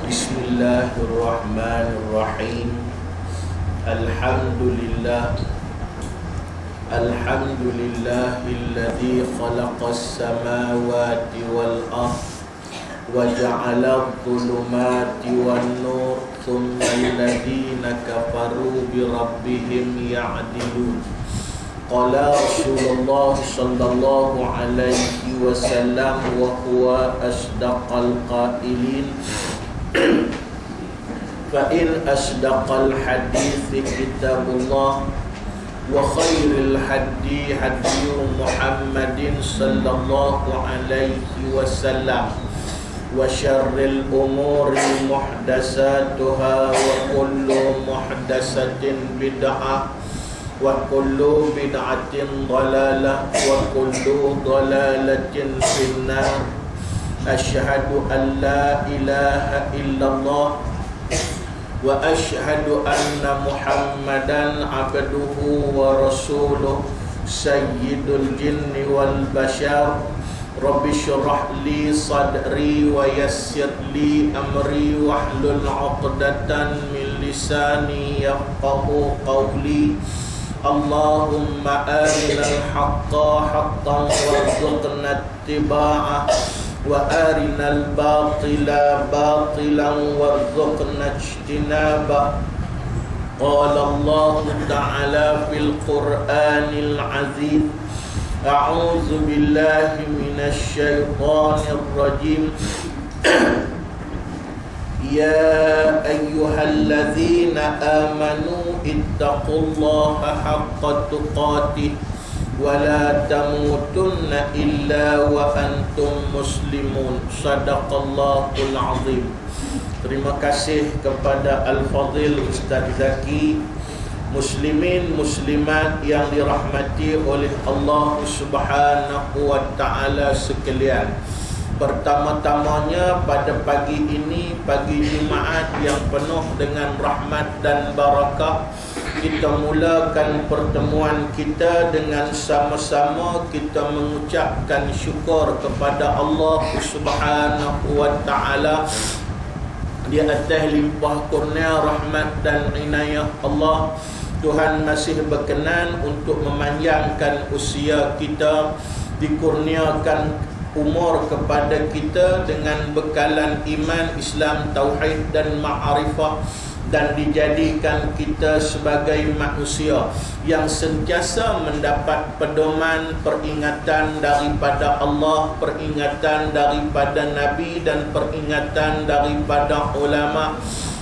Bismillahirrahmanirrahim. Alhamdulillahilladzi khalaqas samawati wal ardh wa ja'ala adh-dhulumati wan nur thumma alladhina kafaru bi rabbihim ya'dilun. Qala Rasulullah sallallahu alaihi wasallam wa huwa asdaqal qailin fa in asdaqal hadithi kitabullah wa khairil hadi hadiyu Muhammadin sallallahu alaihi wasallam wa syarril umuri muhdatsatuha wa kullu muhdatsatin bid'ah wa kullu bid'atin dhalalah wa kullu dhalalatin finnar. Asyhadu an la ilaha illallah wa asyhadu anna Muhammadan abduhu wa rasuluh sayyidul jinni wal bashar. Rabbi syrah li sadri wa yassir li amri wahlul 'uqdatan min lisani yafqahu qawli. Allahumma arinal haqqa haqqan warzuqna ittiba'ah wa arinal batila batilan warzuqna ijtinabah. Qala Allah ta'ala fil Qur'anil 'azim. A'udzu billahi minasy syaithanir rajim. Ya ayyuhalladzina amanu ittaqullaha haqqa tuqatih wa la tamutunna illa wa antum muslimun. Shadaqallahul azim. Terima kasih kepada Al-Fadhil Ustaz Zaki, muslimin muslimat yang dirahmati oleh Allah Subhanahu wa taala sekalian. Pertama-tamanya pada pagi ini, pagi Jumaat yang penuh dengan rahmat dan barakah, kita mulakan pertemuan kita dengan sama-sama kita mengucapkan syukur kepada Allah Subhanahu wa taala di atas limpah kurnia rahmat dan inayah Allah. Tuhan masih berkenan untuk memanjangkan usia kita, dikurniakan umur kepada kita dengan bekalan iman, Islam, tauhid dan ma'rifah, dan dijadikan kita sebagai manusia yang sentiasa mendapat pedoman, peringatan daripada Allah, peringatan daripada Nabi dan peringatan daripada ulama.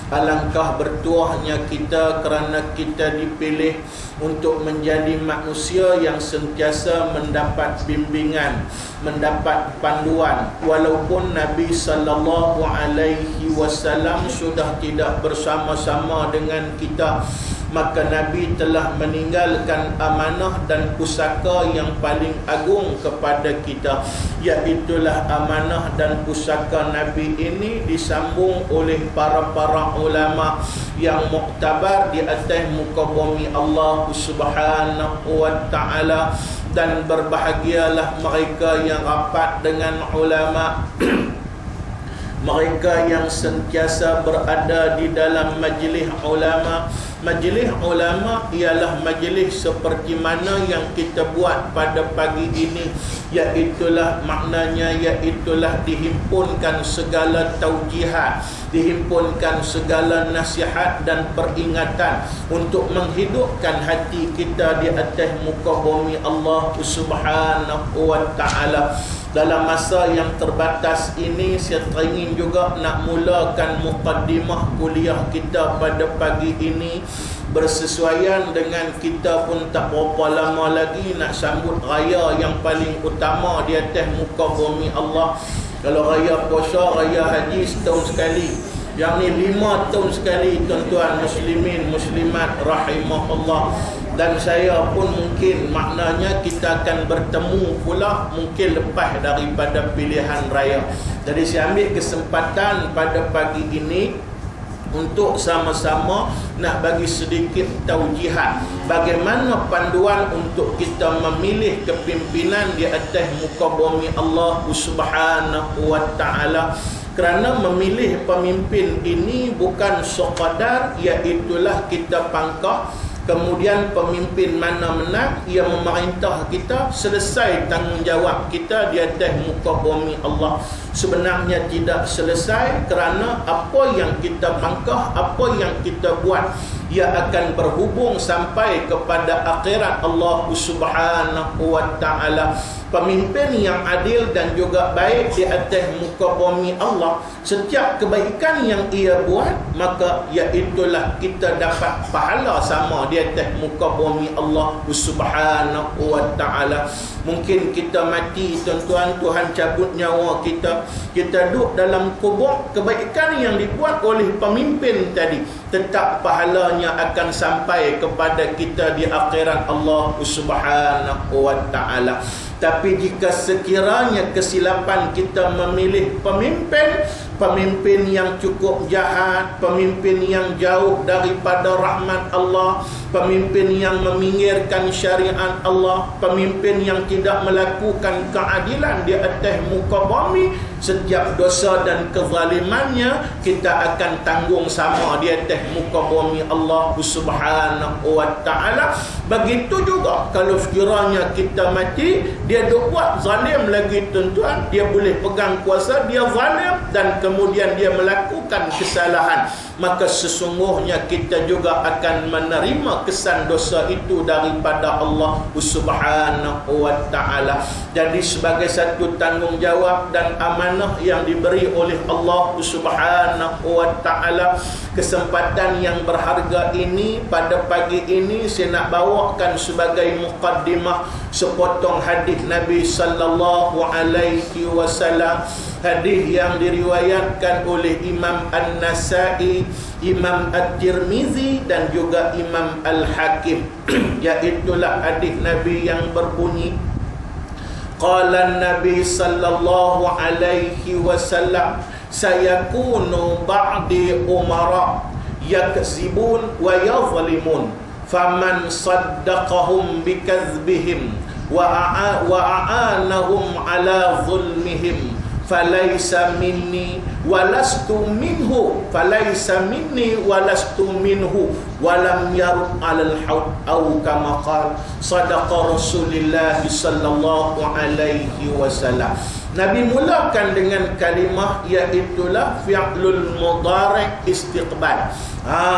Alangkah bertuahnya kita kerana kita dipilih untuk menjadi manusia yang sentiasa mendapat bimbingan, mendapat panduan. Walaupun Nabi sallallahu alaihi wasallam sudah tidak bersama-sama dengan kita, maka Nabi telah meninggalkan amanah dan pusaka yang paling agung kepada kita, iaitulah amanah dan pusaka Nabi ini disambung oleh para ulama yang muktabar di atas muka bumi Allah Subhanahu wa taala. Dan berbahagialah mereka yang rapat dengan ulama mereka yang sentiasa berada di dalam majlis ulama. Majlis ulama ialah majlis seperti mana yang kita buat pada pagi ini, iaitulah maknanya, iaitulah dihimpunkan segala taujihat, dihimpunkan segala nasihat dan peringatan untuk menghidupkan hati kita di atas muka bumi Allah Subhanahu wa taala. Dalam masa yang terbatas ini, saya ingin juga nak mulakan muqaddimah kuliah kita pada pagi ini bersesuaian dengan kita pun tak berapa lama lagi nak sambut raya yang paling utama di atas muka bumi Allah. Kalau raya puasa, raya haji setahun sekali. Yang ni 5 tahun sekali, tuan-tuan muslimin muslimat rahimahullah. Dan saya pun mungkin maknanya kita akan bertemu pula mungkin lepas daripada pilihan raya. Jadi saya ambil kesempatan pada pagi ini untuk sama-sama nak bagi sedikit taujihat bagaimana panduan untuk kita memilih kepimpinan di atas muka bumi Allah Subhanahu wa taala. Kerana memilih pemimpin ini bukan sekadar iaitulah kita pangkah, kemudian pemimpin mana menang, ia memerintah kita, selesai tanggungjawab kita di atas muka bumi Allah. Sebenarnya tidak selesai, kerana apa yang kita pangkah, apa yang kita buat, ia akan berhubung sampai kepada akhirat Allah Subhanahu wa ta'ala. Pemimpin yang adil dan juga baik di atas muka bumi Allah, setiap kebaikan yang ia buat, maka iaitulah kita dapat pahala sama di atas muka bumi Allah Subhanahu wa ta'ala. Mungkin kita mati tuan-tuan, Tuhan cabut nyawa kita, kita duduk dalam kubur, kebaikan yang dibuat oleh pemimpin tadi tetap pahalanya akan sampai kepada kita di akhirat Allah Subhanahu wa ta'ala. Tapi jika sekiranya kesilapan kita memilih pemimpin yang cukup jahat, pemimpin yang jauh daripada rahmat Allah, pemimpin yang meminggirkan syariat Allah, pemimpin yang tidak melakukan keadilan di atas muka bumi, setiap dosa dan kezalimannya kita akan tanggung sama di atas muka bumi Allah Subhanahu wa ta'ala. Begitu juga kalau sekiranya kita mati, dia duk buat zalim lagi tuan-tuan, dia boleh pegang kuasa, dia zalim dan kemudian dia melakukan kesalahan, maka sesungguhnya kita juga akan menerima kesan dosa itu daripada Allah Subhanahu wa ta'ala. Jadi sebagai satu tanggungjawab dan amanah yang diberi oleh Allah Subhanahu wa ta'ala, kesempatan yang berharga ini pada pagi ini saya nak bawakan sebagai muqaddimah sepotong hadis Nabi sallallahu alaihi wasallam, hadis yang diriwayatkan oleh Imam An-Nasai, Imam At-Tirmizi dan juga Imam Al-Hakim. Iaitulah hadis Nabi yang berbunyi, qala Nabi sallallahu alaihi wasallam, sayakunu ba'di umara yakzibun wa yazlimun, faman saddaqahum bikazbihim wa a'anahum ala zulmihim falaysa minni walastu minhu, falaysa minni walastu minhu, walam yarud alal haud au kama qala sadaqa Rasulullah sallallahu alaihi wasallam. Nabi mulakan dengan kalimah iaitulah fi'lul mudhari' istiqbal.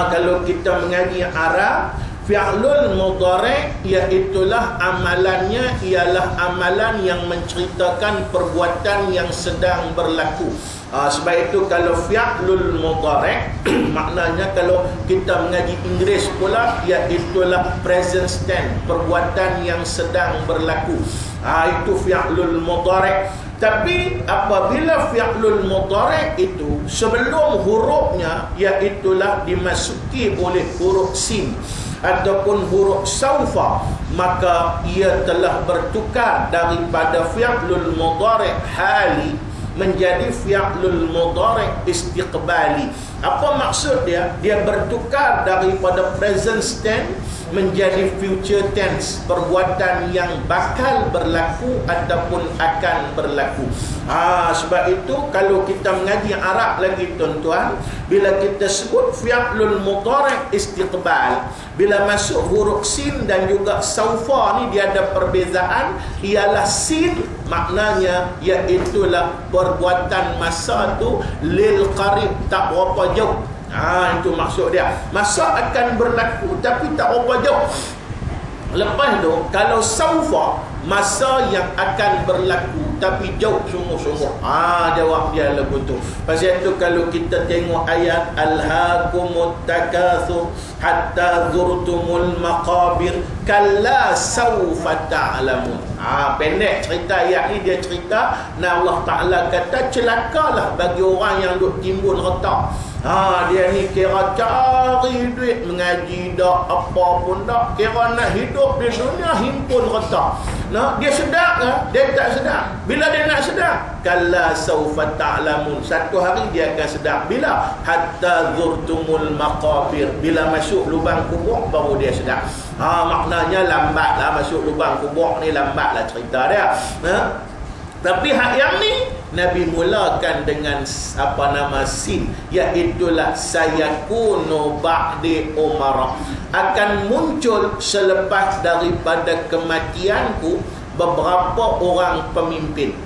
Kalau kita mengaji Arab, fi'lul mudhari' iaitulah amalannya ialah amalan yang menceritakan perbuatan yang sedang berlaku. Sebab itu kalau fi'lul mudhari' maknanya kalau kita mengaji Inggeris pula iaitulah present tense, perbuatan yang sedang berlaku. Itu fi'lul mudhari'. Tapi apabila fi'lul mudhari' itu sebelum hurufnya iaitulah dimasuki oleh huruf sin ataupun huruf saufa, maka ia telah bertukar daripada fi'lul mudhari' hali menjadi fi'lul mudhari' istiqbali. Apa maksud dia? Dia bertukar daripada present tense menjadi future tense, perbuatan yang bakal berlaku ataupun akan berlaku. Sebab itu kalau kita mengaji Arab lagi tuan-tuan, bila kita sebut fi'lul mudhari' istiqbal, bila masuk huruf sin dan juga saufa ni dia ada perbezaan, ialah sin maknanya iaitulah perbuatan masa tu lil qarib, tak berapa jauh. Itu maksud dia. Masa akan berlaku tapi tak berapa jauh. Lepas tu kalau saufa, masa yang akan berlaku tapi jauh sungguh-sungguh. Jawab dia lagu tu. Pasal tu kalau kita tengok ayat alhaakumut takatsur hatta zurtumul maqabir kalla saufa ta'lamun. Pendek cerita ayat ni, dia cerita Allah Ta'ala kata celakalah bagi orang yang duk timbun retak. Dia ni kira cari duit, mengaji dak, apa pun dak, kira nak hidup di dunia himpun retak. Dia sedar ke? Dia tak sedar. Bila dia nak sedar? Kalla saufa ta'lamun. Satu hari dia akan sedar. Bila? Hatta zurtumul maqabir. Bila masuk lubang kubur baru dia sedar. Maknanya lambatlah masuk lubang kubur ni, lambatlah cerita dia. Tapi hak yang ni Nabi mulakan dengan sin, iaitulah sayakunu ba'di umara, akan muncul selepas daripada kematianku beberapa orang pemimpin.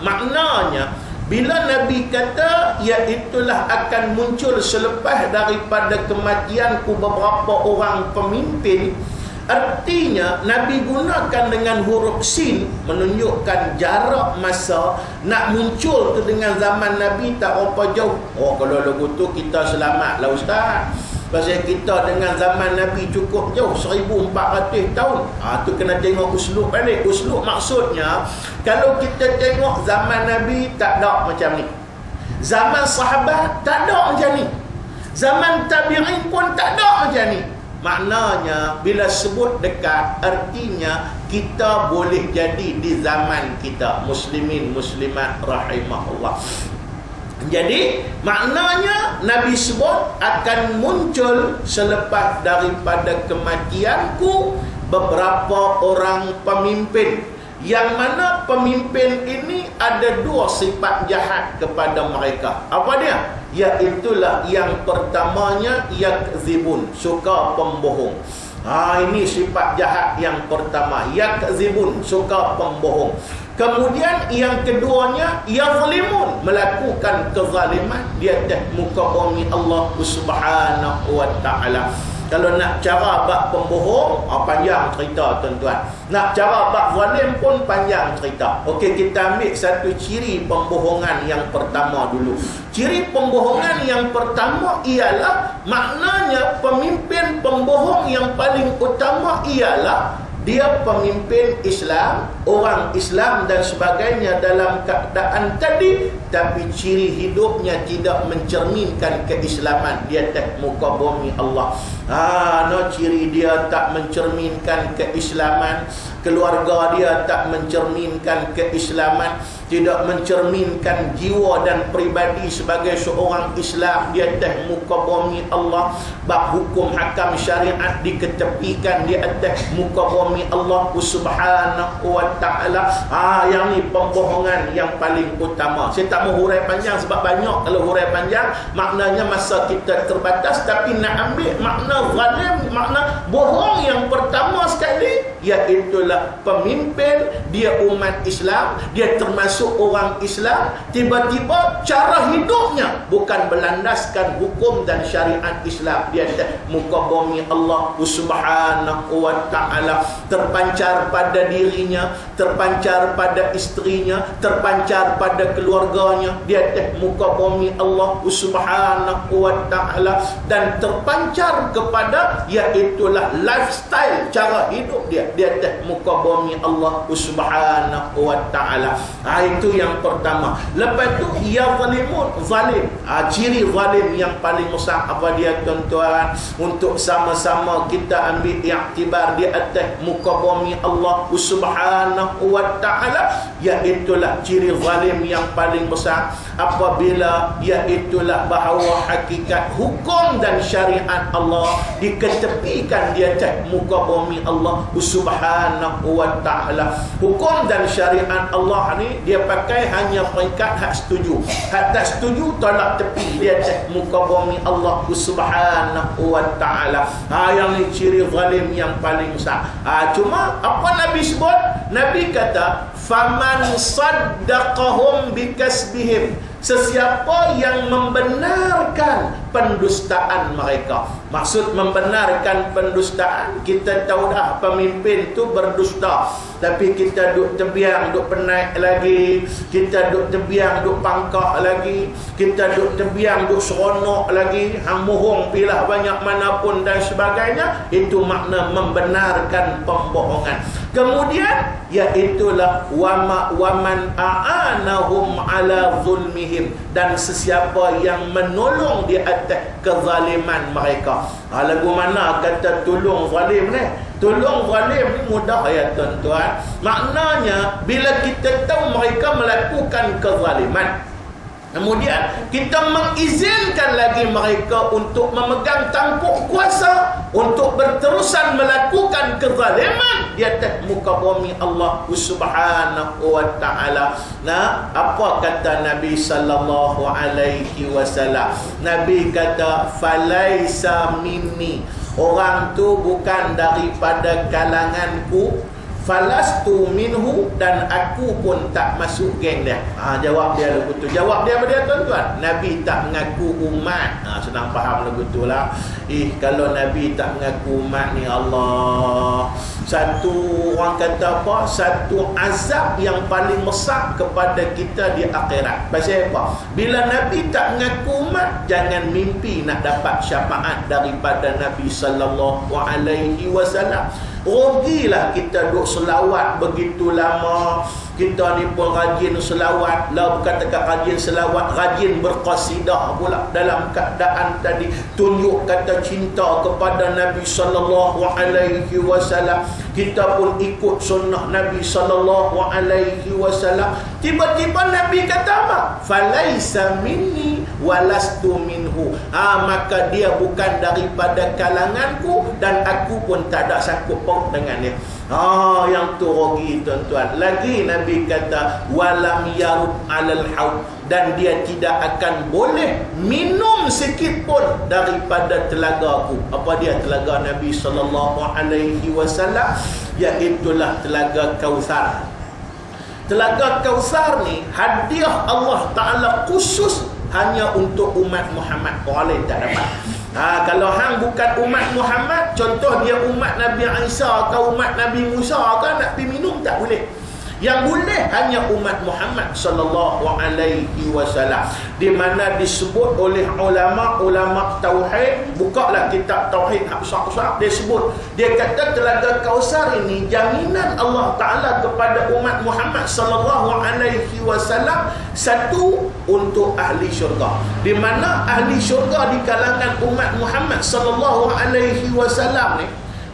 Maknanya bila Nabi kata iaitulah akan muncul selepas daripada kematianku beberapa orang pemimpin, artinya Nabi gunakan dengan huruf sin menunjukkan jarak masa nak muncul tu dengan zaman Nabi tak berapa jauh. Kalau lagu tu kita selamatlah Ustaz. Pasal kita dengan zaman Nabi cukup jauh, 1400 tahun. Tu kena tengok uslub balik. Uslub maksudnya, kalau kita tengok zaman Nabi tak ada macam ni, zaman sahabat tak ada macam ni, zaman tabi'in pun tak ada macam ni. Maknanya bila sebut dekat, artinya kita boleh jadi di zaman kita, muslimin muslimat rahimahullah. Jadi maknanya Nabi sebut akan muncul selepas daripada kematianku beberapa orang pemimpin, yang mana pemimpin ini ada dua sifat jahat kepada mereka. Apa dia? Iaitulah yang pertamanya yakzibun, suka pembohong. Ini sifat jahat yang pertama, yakzibun, suka pembohong. Kemudian yang keduanya yazlimun, melakukan kezaliman di atas muka bumi Allah Subhanahu wa taala. Kalau nak cara bab pembohong, panjang cerita tuan-tuan. Nak cara bab zalim pun panjang cerita. Okey, kita ambil satu ciri pembohongan yang pertama dulu. Ciri pembohongan yang pertama ialah, maknanya pemimpin pembohong yang paling utama ialah dia pemimpin Islam, orang Islam dan sebagainya dalam keadaan tadi, tapi ciri hidupnya tidak mencerminkan keislaman di atas muka bumi Allah. Ciri dia tak mencerminkan keislaman, keluarga dia tak mencerminkan keislaman, tidak mencerminkan jiwa dan pribadi sebagai seorang Islam di atas muka bumi Allah. Bab hukum hakam syariat diketepikan di atas muka bumi Allah Subhanahu wa taala. Yang ni pembohongan yang paling utama. Saya tak mau hurai panjang sebab banyak. Kalau hurai panjang maknanya masa kita terbatas, tapi nak ambil makna zalim, makna bohong yang pertama sekali, iaitulah pemimpin, dia umat Islam, dia termasuk orang Islam, tiba-tiba cara hidupnya bukan berlandaskan hukum dan syariat Islam di atas muka bumi Allah Subhanahu wa taala. Terpancar pada dirinya, terpancar pada istrinya, terpancar pada keluarganya di atas muka bumi Allah Subhanahu wa taala, dan terpancar kepada iaitulah lifestyle, cara hidup dia di atas muka bumi Allah Subhanahu wa taala. Itu yang pertama. Lepas tu yazlimun, zalim. Ciri zalim yang paling besar apa dia tuan-tuan? Untuk sama-sama kita ambil iktibar di atas muka bumi Allah Subhanahu wa taala, iaitulah ciri zalim yang paling besar apabila iaitulah bahawa hakikat hukum dan syariat Allah diketepikan di atas muka bumi Allah Subhanahu wa taala. Hukum dan syariat Allah ni dia pakai hanya peringkat hak setuju. Hak tak setuju tolak tepi di atas muka bumi Allah Subhanahu wa taala. Yang ni ciri zalim yang paling besar. Cuma apa Nabi sebut? Nabi kata faman saddaqahum bikasbihim, sesiapa yang membenarkan pendustaan mereka. Maksud membenarkan pendustaan, kita tahu dah pemimpin tu berdusta, tapi kita duk terbiang, duk penat lagi, kita duk terbiang, duk pangkah lagi, kita duk terbiang, duk seronok lagi, hang mohong pilah banyak manapun dan sebagainya. Itu makna membenarkan pembohongan. Kemudian iaitulah waman a'anahum ala zulmihim, dan sesiapa yang menolong di atas kezaliman mereka. Lagu mana kata tolong zalim ni? Tolong zalim ni mudah ya tuan-tuan. Maknanya bila kita tahu mereka melakukan kezaliman, kemudian kita mengizinkan lagi mereka untuk memegang tampuk kuasa untuk berterusan melakukan kezaliman, di atas muka bumi Allah Subhanahu wa ta'ala. Nah, apa kata Nabi sallallahu alaihi wasallam? Nabi kata, falaisa minni, orang tu bukan daripada kalanganku, falastu minhu, dan aku pun tak masuk geng dia. Jawab dia lagu tu. Jawab dia apa dia, tuan-tuan? Nabi tak mengaku umat. Senang faham lagu tu lah. Kalau Nabi tak mengaku umat ni, Allah, satu, orang kata apa, satu azab yang paling besar kepada kita di akhirat. Pasal apa? Bila Nabi tak mengaku umat, jangan mimpi nak dapat syafaat daripada Nabi sallallahu alaihi wasallam. Rugilah kita duk selawat begitu lama. Kita ni pun rajin selawat. Lah bukan dekat rajin selawat, rajin berqasidah pula. Dalam keadaan tadi tunjuk kata cinta kepada Nabi sallallahu alaihi wasallam. Kita pun ikut sunnah Nabi sallallahu alaihi wasallam. Tiba-tiba Nabi kata apa? Falaisa minni walastu minhu. Maka dia bukan daripada kalanganku dan aku pun tak ada sangkut paut dengan dia. Yang tu rugi, tuan-tuan. Lagi Nabi kata walam yarub alal haud, dan dia tidak akan boleh minum sikit pun daripada telagaku. Apa dia telaga Nabi sallallahu alaihi wasallam? Iaitulah telaga Kautsar. Telaga Kautsar ni hadiah Allah Taala khusus hanya untuk umat Muhammad. Orang lain tak dapat. Kalau hang bukan umat Muhammad, contoh dia umat Nabi Isa ke umat Nabi Musa ke, nak pergi minum tak boleh. Yang boleh hanya umat Muhammad sallallahu alaihi wasallam, di mana disebut oleh ulama tauhid. Bukalah kitab tauhid hak besar-besar, dia sebut, dia kata telaga Kautsar ini jaminan Allah Taala kepada umat Muhammad sallallahu alaihi wasallam. Satu, untuk ahli syurga, di mana ahli syurga di kalangan umat Muhammad sallallahu alaihi wasallam ni,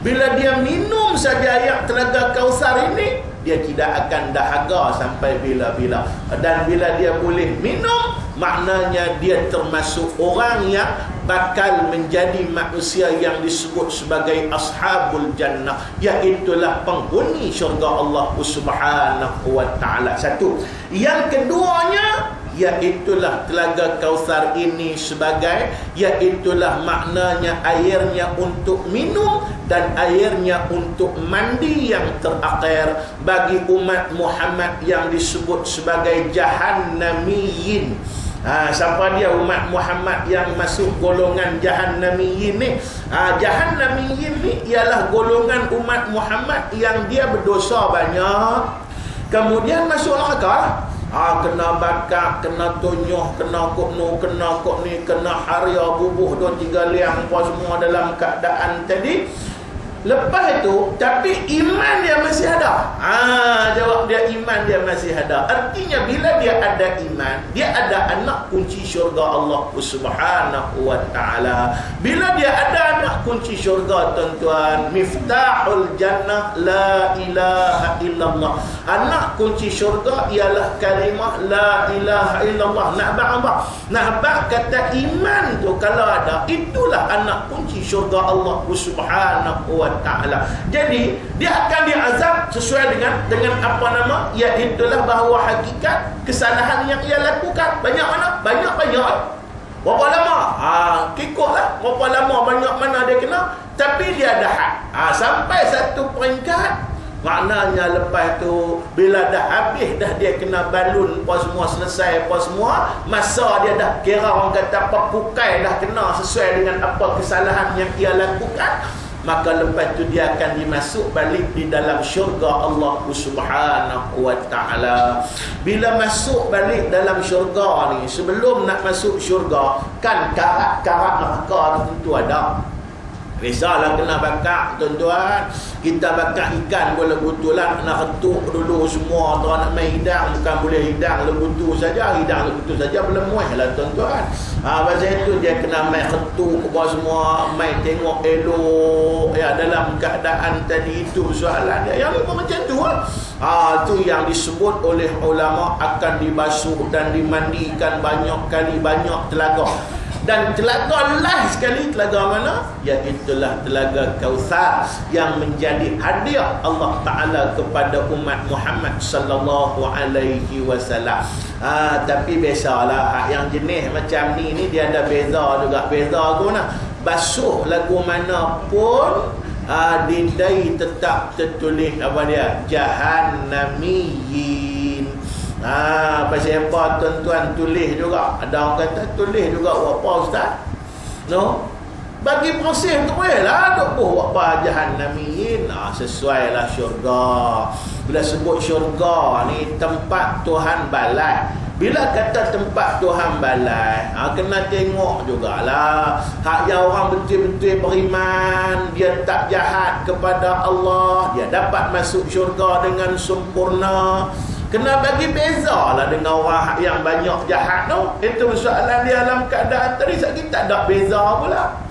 bila dia minum saja air telaga Kautsar ini, dia tidak akan dahaga sampai bila-bila. Dan bila dia boleh minum, maknanya dia termasuk orang yang bakal menjadi manusia yang disebut sebagai ashabul jannah, iaitulah penghuni syurga Allah Subhanahu wa ta'ala. Satu. Yang keduanya, iaitulah telaga Kautsar ini sebagai, iaitulah maknanya airnya untuk minum dan airnya untuk mandi yang terakhir bagi umat Muhammad yang disebut sebagai jahannamiyin. Siapa dia umat Muhammad yang masuk golongan jahannamiyin ni? Jahannamiyin ni ialah golongan umat Muhammad yang dia berdosa banyak, kemudian masuk neraka. Kena bakar, kena tunyuh, kena kok nu, kena kok ni, kena haria bubuh 2-3 liang apa semua dalam keadaan tadi. Lepas itu, tapi iman dia masih ada. Jawab dia, iman dia masih ada. Artinya bila dia ada iman, dia ada anak kunci syurga Allah Subhanahu wa ta'ala. Bila dia ada anak kunci syurga, tuan-tuan, miftahul jannah la ilaha illallah. Anak kunci syurga ialah kalimah la ilaha illallah. Nak kata iman tu kalau ada, itulah anak kunci syurga Allah Subhanahu wa ta'ala. Jadi dia akan diazab sesuai dengan apa nama, iaitulah bahawa hakikat kesalahan yang ia lakukan. Banyak mana? Banyak. Berapa lama? Kikutlah berapa lama, banyak mana dia kena. Tapi dia ada had. Sampai satu peringkat, maknanya lepas tu bila dah habis dah dia kena balun apa semua, selesai apa semua, masa dia dah kira orang kata apa, pukai dah kena sesuai dengan apa kesalahan yang ia lakukan, maka lepas tu dia akan dimasuk balik di dalam syurga Allah Subhanahu wa ta'ala. Bila masuk balik dalam syurga ni, sebelum nak masuk syurga, kan karat-karat neraka tentu ada. Risaulah kena bakar, tuan-tuan. Kita bakar ikan boleh betulan, nak retuk dulu semua. Tuan nak main hidang, bukan boleh hidang lebutu saja. Hidang lebutu saja boleh muih lah, tuan-tuan. Pasal itu dia kena main retuk apa semua, main tengok elok ya, dalam keadaan tadi itu soalan dia. Yang macam tu lah. Itu yang disebut oleh ulama akan dibasuh dan dimandikan banyak kali, banyak telaga. Dan telaga last sekali, telaga mana? Iaitulah telaga Kautsar yang menjadi hadiah Allah Ta'ala kepada umat Muhammad sallallahu alaihi wasallam. Tapi biasalah yang jenis macam ni dia ada beza juga. Beza tu mana? Basuh lagu mana pun di dai tetap tertulis apa dia? Jahannamiyin. Pasal apa tuan-tuan tulis juga? Ada orang kata tulis juga apa ustaz? No? Bagi proses tu lah duk buat apa jahannamiyin. Sesuai lah syurga. Bila sebut syurga ni tempat Tuhan balai. Bila kata tempat Tuhan balai, kena tengok jugalah. Hak yang orang betul-betul beriman, dia tak jahat kepada Allah, dia dapat masuk syurga dengan sempurna. Kena bagi beza lah dengan orang yang banyak jahat tu. Itu soalan dia dalam keadaan tadi. Sakit tak ada beza pula.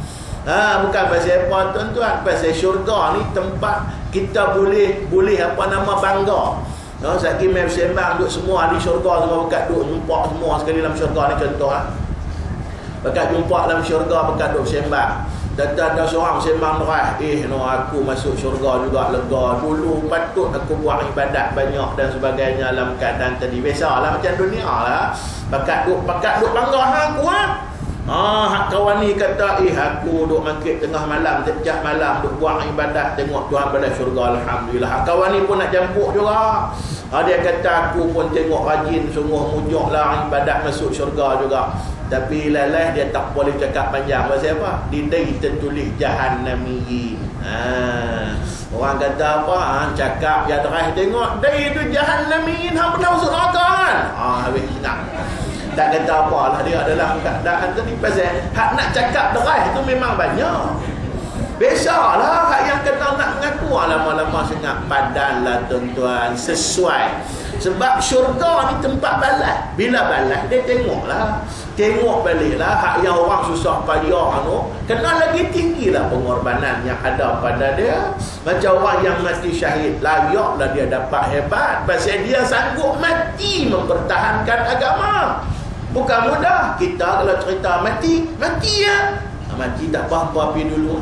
Bukan pasal apa tuan-tuan. Pasal syurga ni tempat kita boleh apa nama bangga. Sakit main sembang duduk semua ahli syurga semua bekat duduk jumpa semua sekali dalam syurga ni contoh. Bekat jumpa dalam syurga bekat duduk sembang. Ada seorang sembang derah, aku masuk syurga juga lega. Dulu patut aku buat ibadat banyak dan sebagainya dalam keadaan tadi. Biasalah macam dunia lah. Pakat duk bangga aku hak kawan ni kata, aku duk mangkit tengah malam, setiap malam duk buat ibadat, tengok Tuhan balai syurga, alhamdulillah. Hak kawan ni pun nak jampuk juga. Dia kata aku pun tengok rajin, sungguh mujuk lah ibadat masuk syurga juga. Tapi lalai dia tak boleh cakap panjang. Pasal apa? Di dai tertulis jahannamiyin. Orang kata apa? Cakap ya terah tengok dai tu jahannamiyin, hang pernah masuk neraka kan? Habis ingat. Tak kata apa lah, dia adalah keadaan tadi. Pasal hak nak cakap derah itu memang banyak. Biasalah hak yang kena nak mengaku lama-lama sangat padan lah tuan-tuan. Sesuai. Sebab syurga ni tempat balai. Bila balai dia tengoklah. Tengok baliklah hak yang orang susah payah tu, kena lagi tinggilah pengorbanan yang ada pada dia. Macam orang yang mati syahid, layaklah dia dapat hebat. Pasal dia sanggup mati mempertahankan agama. Bukan mudah. Kita kalau cerita mati ya. Mati tak apa-apa pergi dulu.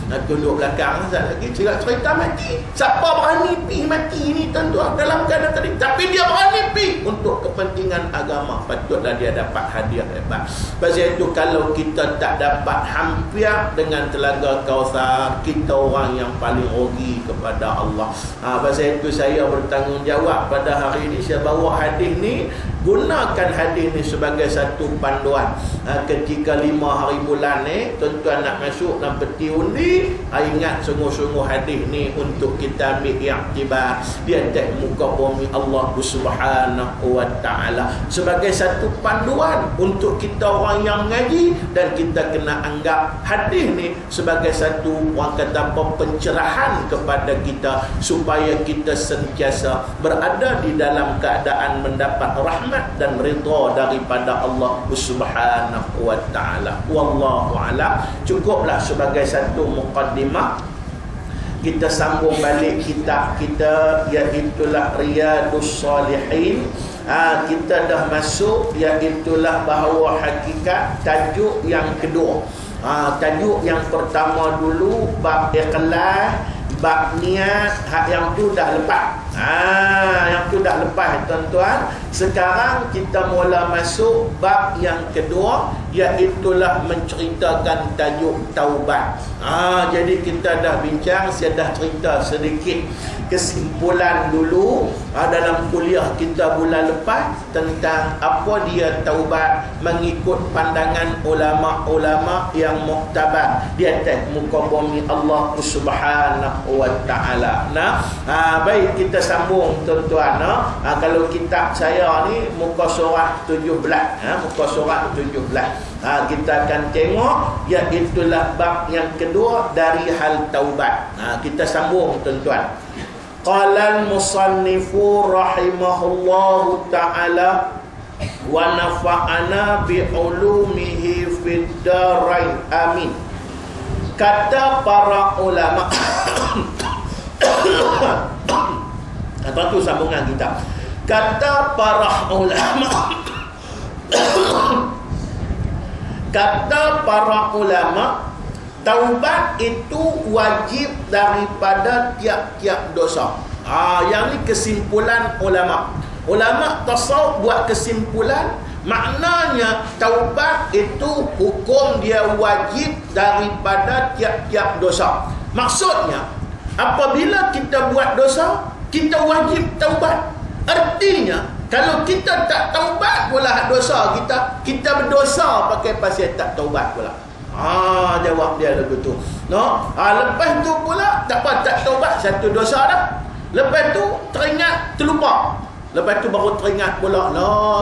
Nak tunduk belakang sekejap lagi cerita mati. Siapa berani pergi mati ni tuan-tuan dalam keadaan tadi? Tapi dia berani pergi untuk kepentingan agama. Patutlah dia dapat hadiah hebat. Pasal itu kalau kita tak dapat hampir dengan telaga Kautsar, kita orang yang paling rugi kepada Allah. Pasal itu saya bertanggungjawab pada hari ini. Saya bawa hadis ni. Gunakan hadis ni sebagai satu panduan. Ketika 5 hari bulan ni tuan-tuan nak masuk dalam peti undi, ingat sungguh-sungguh hadis ni untuk kita ambil iktibar di atas muka bumi Allah Subhanahu wa taala sebagai satu panduan untuk kita orang yang mengaji, dan kita kena anggap hadis ni sebagai satu orang kata apa, pencerahan kepada kita supaya kita sentiasa berada di dalam keadaan mendapat rahmat dan ridha daripada Allah Subhanahu wa taala. Wallahu a'lam. Cukuplah sebagai satu mukaddimah. Kita sambung balik kitab kita, iaitulah Riyadhus Shalihin. Kita dah masuk iaitulah bahawa hakikat tajuk yang kedua. Tajuk yang pertama dulu bab ikhlas, bab niat, yang tu dah lepas. Yang tu dah lepas tuan-tuan. Sekarang kita mula masuk bab yang kedua, iaitulah menceritakan tajuk taubat. Jadi kita dah bincang, saya dah cerita sedikit kesimpulan dulu dalam kuliah kita bulan lepas tentang apa dia taubat mengikut pandangan ulama-ulama yang muktabar di atas muka bumi Allah Subhanahu wa taala. Baik, kita sambung tuan-tuan. Kalau kitab saya ni muka surat 17, muka surat 17. Kita akan tengok iaitulah bab yang kedua dari hal taubat. Kita sambung tuan-tuan. Qala al-musannifu rahimahullahu ta'ala wa nafa'ana bi ulumihi fid darain amin. Kata para ulama. Apa tu sambungan kita? Kata para ulama. kata para ulama, taubat itu wajib daripada tiap-tiap dosa. Yang ni kesimpulan ulama. Ulama tasawuf buat kesimpulan, maknanya taubat itu hukum dia wajib daripada tiap-tiap dosa. Maksudnya, apabila kita buat dosa, kita wajib taubat. Artinya, kalau kita tak taubat pula dosa kita berdosa pakai pasal tak taubat pula. Jawab dia lagu tu. Lepas tu pula tak apa, tak taubat satu dosa dah. Lepas tu teringat terlupa. Lepas tu baru teringat pula,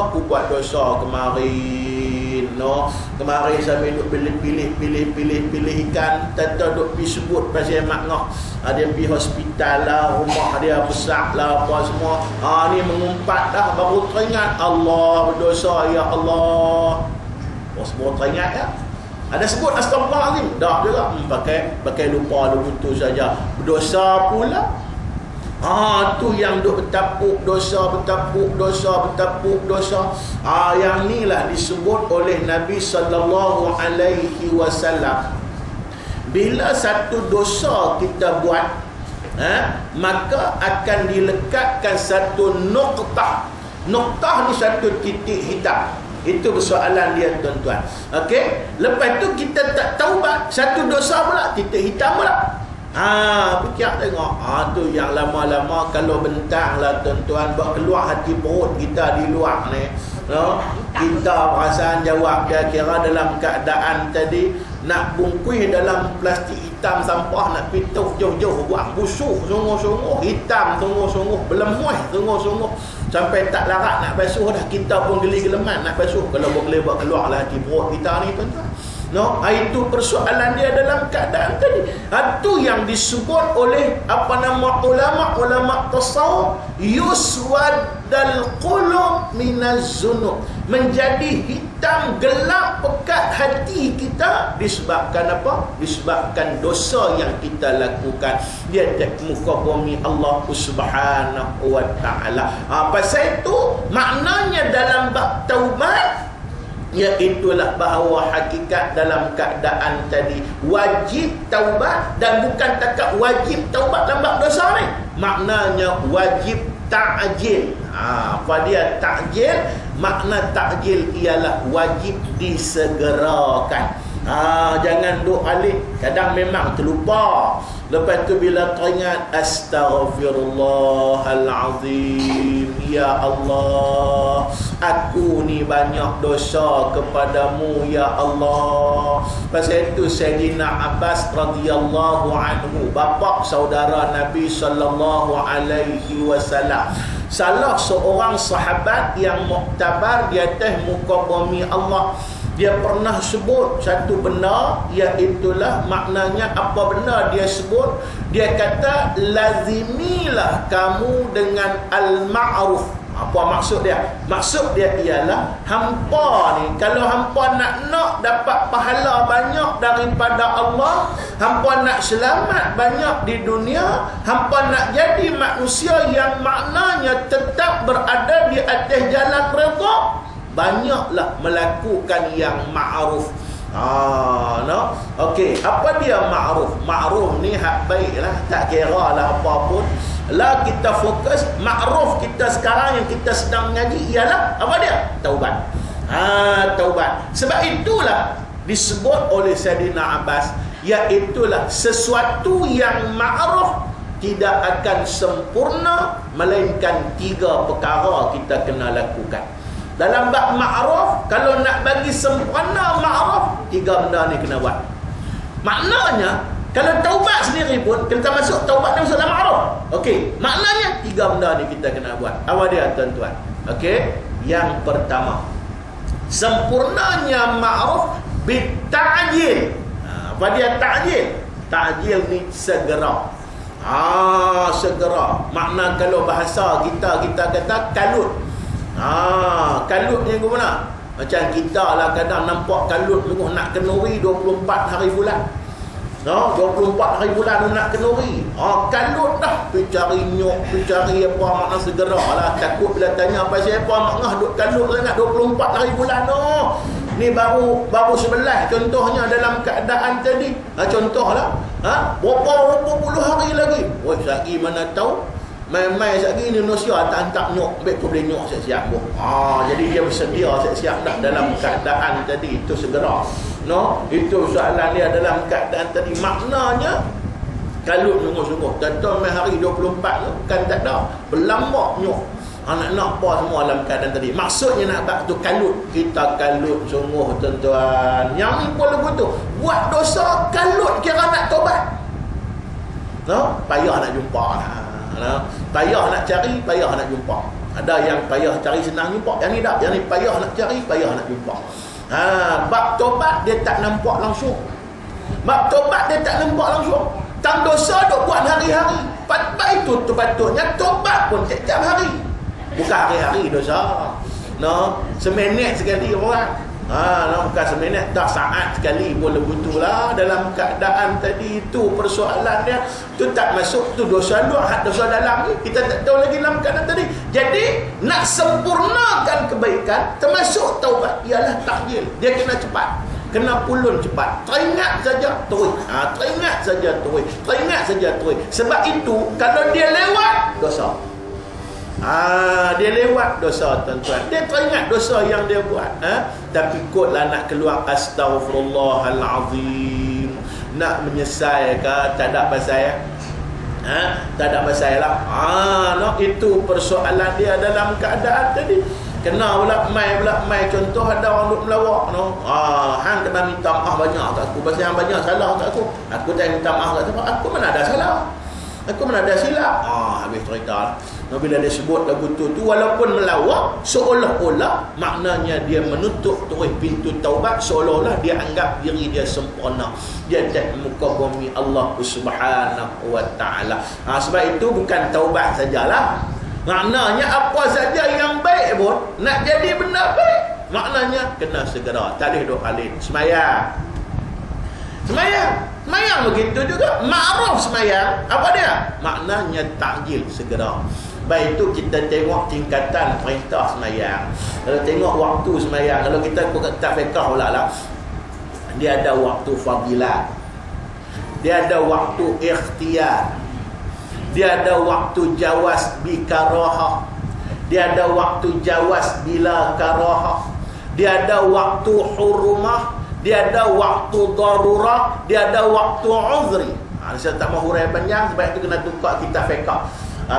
aku buat dosa kemarin. Kemarin saya duk pilih ikan, tata duk pergi sebut pasal mak ngah. Dia pergi hospital lah, rumah dia besar lah, apa semua. Ni mengumpat dah, baru teringat, Allah berdosa, ya Allah. Semua teringat ya. Ada sebut astagfirullahaladzim, dah juga pakai lupa lagu tu saja. Berdosa pula. Tu yang duk bertapuk dosa. Yang ni lah disebut oleh Nabi sallallahu alaihi wasallam. Bila satu dosa kita buat, maka akan dilekatkan satu noktah. Noktah ni satu titik hitam. Itu persoalan dia, tuan-tuan. Okey, lepas tu kita tak taubat, satu dosa pula, titik hitam pula. Fikir tengok. Tu yang lama-lama kalau bentang lah, tuan-tuan, buat keluar hati perut kita di luar ni. Kita perasaan jawab dia kira dalam keadaan tadi nak bungkus dalam plastik hitam sampah, nak pituh jauh-jauh, buang busuk sungguh-sungguh, hitam sungguh-sungguh, berlemuh sungguh-sungguh, sampai tak larat nak basuh dah. Kita pun geli-geleman nak basuh. Kalau boleh buat keluar lah hati perut kita ni, tuan-tuan. Itu persoalan dia dalam keadaan tadi. Itu yang disebut oleh ulama tasawuf, yuswaddal qulub minaz zunub, menjadi hitam gelap pekat hati kita disebabkan apa? Disebabkan dosa yang kita lakukan di atas muka bumi Allah Subhanahu wa taala. Pasal itu maknanya dalam bab taubat, iaitulah bahawa hakikat dalam keadaan tadi wajib taubat, dan bukan takat wajib taubat dalam bab dosa ni, maknanya wajib ta'jil. Apa dia ta'jil? Makna ta'jil ialah wajib disegerakan. Jangan duk alik, kadang memang terlupa. Lepas tu bila teringat, astaghfirullahalazim, ya Allah, aku ni banyak dosa kepadamu ya Allah. Pasal itu Sayyidina Abbas radhiyallahu anhu, bapa saudara Nabi sallallahu alaihi wasallam, salah seorang sahabat yang muktabar di atas muka bumi Allah, dia pernah sebut satu benda, iaitulah maknanya apa benda dia sebut. Dia kata, lazimilah kamu dengan al-ma'ruf. Apa maksud dia? Maksud dia ialah, hampa ni kalau hampa nak dapat pahala banyak daripada Allah, hampa nak selamat banyak di dunia, hampa nak jadi manusia yang maknanya tetap berada di atas jalan redha, banyaklah melakukan yang ma'ruf. Okey, apa dia ma'ruf? Ma'ruf ni hak baik lah, tak kira lah apa pun. Lah kita fokus ma'ruf kita sekarang yang kita sedang mengaji ialah apa dia? Taubat. Taubat. Sebab itulah disebut oleh Sayyidina Abbas, iaitulah sesuatu yang ma'ruf tidak akan sempurna melainkan 3 perkara kita kena lakukan. Dalam bab ma'ruf, kalau nak bagi sempurna ma'ruf, 3 benda ni kena buat. Maknanya, kalau taubat sendiri pun, kita masuk taubat dan masuk dalam ma'ruf. Okey, maknanya 3 benda ni kita kena buat. Apa dia, tuan-tuan? Okey, yang pertama, sempurnanya ma'ruf bita'jil. Apa dia ta'jil? Ta'jil ni segera. Segera. Makna kalau bahasa kita kata kalut. Kalut ni ke mana? Macam kita lah kadang nampak kalut sungguh nak kenuri 24 hari bulan. 24 hari bulan nak kenuri. Kalut dah. Pergi cari nyok, pergi cari apa, makna segera lah. Takut bila tanya pasal apa, makna duk kalut sangat 24 hari bulan. Ni baru 11 contohnya dalam keadaan tadi. Contohlah, berapa puluh hari lagi. Woi, lagi mana tahu mai-mai lagi Indonesia tak nyok, baik kau boleh nyok siap-siap. Jadi dia bersedia siap-siap dah dalam keadaan tadi itu segera. No, itu soalan dia dalam keadaan tadi. Maknanya kalut sungguh-sungguh. Tentu mai hari 24 tu kan tak ada. Berlambak nyok. Anak-anak apa semua dalam keadaan tadi. Maksudnya nak buat tu kalut. Kita kalut sungguh tuan-tuan. Yang ni pun lagu tu. Buat dosa kalut kira nak tobat. No, payah nak jumpa payah nak cari, payah nak jumpa. Ada yang payah cari senang jumpa, yang ni tak. Yang ni payah nak cari, payah nak jumpa. Bab tobat dia tak nampak langsung. Bab tobat dia tak nampak langsung. Tang dosa duk buat hari-hari. Baik itu patutnya tobat pun tiap-tiap hari. Bukan hari-hari dosa. No, seminit sekali orang. Bukan seminit, dah saat sekali pun begitulah. Dalam keadaan tadi itu persoalan dia tu tak masuk tu dosa luar, dosa dalam ni kita tak tahu lagi dalam keadaan tadi. Jadi nak sempurnakan kebaikan termasuk taubat ialah takjil. Dia kena cepat, kena pulun cepat. Teringat saja terus, teringat saja terus, teringat saja terus. Sebab itu kalau dia lewat dosa, dia lewat dosa tuan-tuan. Dia teringat dosa yang dia buat, tapi kotlah nak keluar astaghfirullahalazim, nak menyesal ke tak ada pasal tak ada pasal lah. No, itu persoalan dia dalam keadaan tadi. Kena pula mai contoh ada orang duk melawak no. Hang kena minta maaf banyak tak aku. Pasal yang banyak salah tak aku. Aku tak minta maaf tak aku. Aku mana ada salah. Aku mana ada silap. Habis cerita. Bila dia sebut lagu tu walaupun melawak, seolah-olah maknanya dia menutup terus pintu taubat, seolah-olah dia anggap diri dia sempurna. Dia tak muka bumi Allah Subhanahu wa taala. Sebab itu bukan taubat sajalah. Maknanya apa saja yang baik pun nak jadi benda baik, maknanya kena segera. Talih duk alin semayang. Semayang begitu juga. Ma'ruf semayang. Apa dia? Maknanya takjil segera. Baik itu kita tengok tingkatan perintah semayang. Kalau tengok waktu semayang, kalau kita buka kitab fiqh pula lah, dia ada waktu fadilat, dia ada waktu ikhtiyar, dia ada waktu jawaz bi karahah, dia ada waktu jawaz bila karahah, dia ada waktu hurmah, dia ada waktu darurah, dia ada waktu uzri. Saya tak mahu hurai panjang, sebab itu kena tukar kitab fiqh.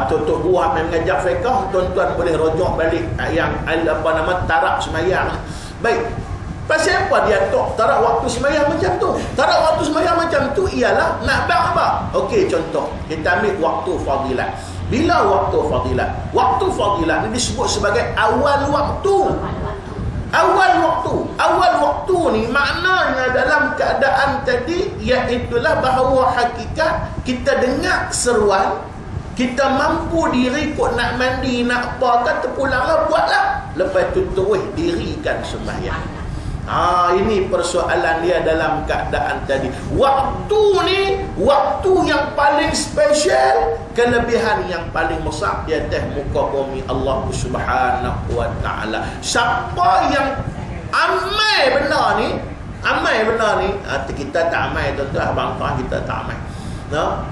Tutup buah mengajar fiqh, tuan-tuan boleh rujuk balik yang tarak semayang. Baik, pasal apa dia tarak waktu semayang macam tu? Tarak waktu semayang macam tu ialah nak buat apa? Okey, contoh kita ambil waktu fadilat. Bila waktu fadilat? Waktu fadilat ini disebut sebagai awal waktu. Awal waktu ni maknanya dalam keadaan tadi iaitulah bahawa hakikat kita dengar seruan, kita mampu diri kot nak mandi, nak apa kan, terpulanglah buatlah. Lepas tu terus dirikan sembahyang. Ini persoalan dia dalam keadaan tadi. Waktu ni waktu yang paling special, kelebihan yang paling besar di atas muka bumi Allah Subhanahu wa taala. Siapa yang amai benda ni, kita tak amai tuan-tuan, abang-abang kita tak amai.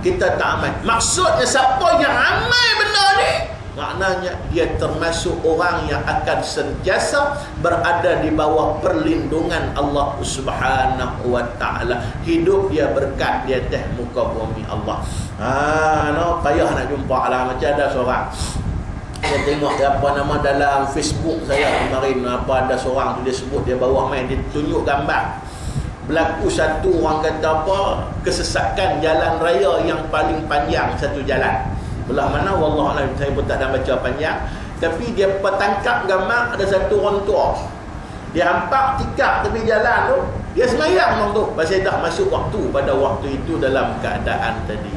Kita tak aman. Maksudnya siapa yang amal benda ni, maknanya dia termasuk orang yang akan sentiasa berada di bawah perlindungan Allah Subhanahu wa taala. Hidup dia berkat di atas muka bumi Allah. Payah nak jumpa lah. Macam ada seorang, saya tengok dalam Facebook saya kemarin, ada seorang tu dia sebut, dia bawa main, dia tunjuk gambar berlaku satu, orang kata apa, kesesakan jalan raya yang paling panjang satu jalan. Belah mana wallahualam, saya pun tak ada baca panjang, tapi dia petangkap gambar ada satu orang tua, dia hampak tikap tepi jalan tu, dia semayang tu, pasal dah masuk waktu pada waktu itu dalam keadaan tadi.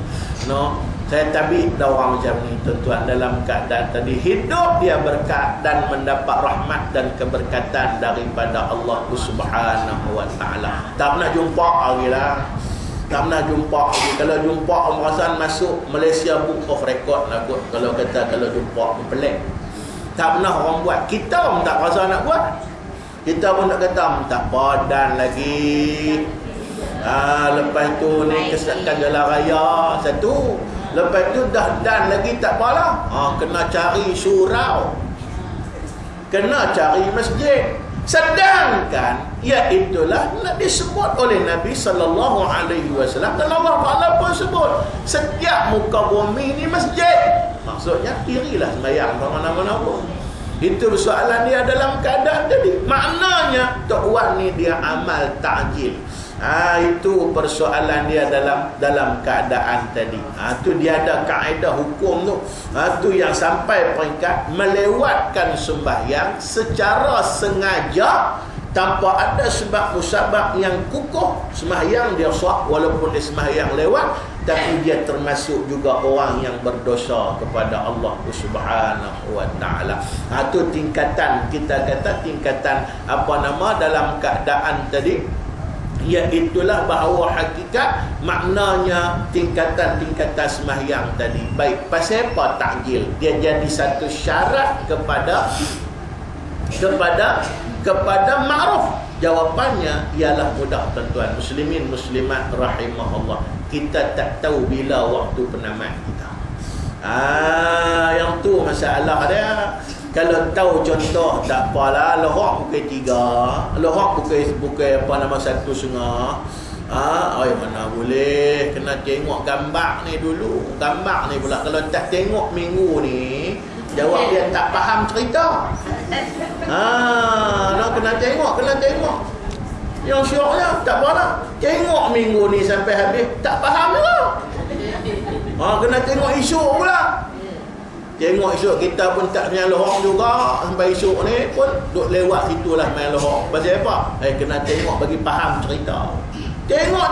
Saya tabik dah orang macam ni tuan-tuan, dalam keadaan tadi hidup dia berkat dan mendapat rahmat dan keberkatan daripada Allah Subhanahu wa taala. Tak pernah jumpa lagi lah. Tak pernah jumpa lagi. Kalau jumpa Umrah masuk Malaysia Book of Record lah kot. Kalau kata kalau jumpa pelik. Tak pernah orang buat. Kita pun tak rasa nak buat. Kita pun nak kata tak padan lagi. Lepas tu ni kesatkan jalan raya satu. Lepas tu dah dan lagi tak apalah. Kena cari surau. Kena cari masjid. Sedangkan iaitulah nak disebut oleh Nabi sallallahu alaihi wasallam dan Allah Taala pun sebut setiap muka bumi ni masjid. Maksudnya dirilah sembahyang mana-mana pun. Itu soalan dia dalam keadaan tadi. Maknanya Tok Wan ni dia amal ta'jil. Itu persoalan dia dalam keadaan tadi. Tu dia ada kaedah hukum tu. Tu yang sampai peringkat melewatkan sembahyang secara sengaja tanpa ada sebab musabab yang kukuh. Sembahyang dia sah walaupun dia sembahyang lewat, tapi dia termasuk juga orang yang berdosa kepada Allah Subhanahu wa taala. Tu tingkatan, kita kata tingkatan dalam keadaan tadi. Iaitulah bahawa hakikat maknanya tingkatan-tingkatan sembahyang tadi. Baik, pasal apa takjil? Dia jadi satu syarat kepada ma'ruf. Jawapannya ialah mudah tuan-tuan muslimin muslimat rahimahullah. Kita tak tahu bila waktu penamat kita. Yang tu masalah dia. Kalau tahu contoh tak apalah, lohak pukul 3, lohak pukul 1.5. Mana boleh, kena tengok gambar ni dulu. Gambar ni pula kalau tak tengok minggu ni, jawab dia tak faham cerita. Kena tengok. Yang syoknya tak apalah, tengok minggu ni sampai habis tak faham juga. Kena tengok isu pula. Tengok esok kita pun tak main lohok juga. Sampai esok ni pun duk lewat situlah main lohok. Pasal apa? Kena tengok bagi faham cerita. Tengok